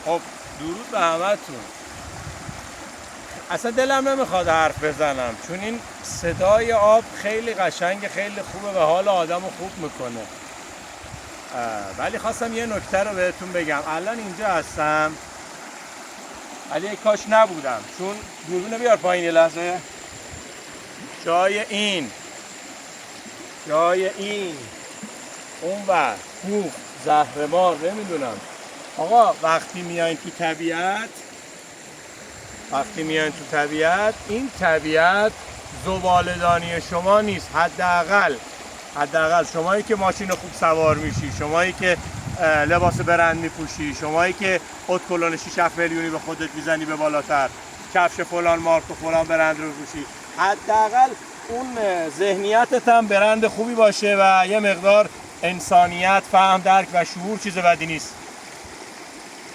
خب درود به همتون. اصلا دلم نمیخواد حرف بزنم چون این صدای آب خیلی قشنگ، خیلی خوبه و حال آدمو خوب میکنه. ولی خواستم یه نکته رو بهتون بگم. الان اینجا هستم ولی کاش نبودم، چون دوربینو بیار پایین یه لحظه. جای این اون ور کوه زهرمار نمیدونم. آقا وقتی میایین تو طبیعت این طبیعت زباله‌دانی شما نیست. حداقل شمایی که ماشین خوب سوار میشی، شمایی که لباس برند میپوشی، شمایی که اتکلون 6 میلیونی به خودت میزنی به بالاتر، کفش فلان مارک و فلان برند رو بپوشی، حداقل اون ذهنیتت هم برند خوبی باشه و یه مقدار انسانیت، فهم، درک و شعور چیز بدی نیست.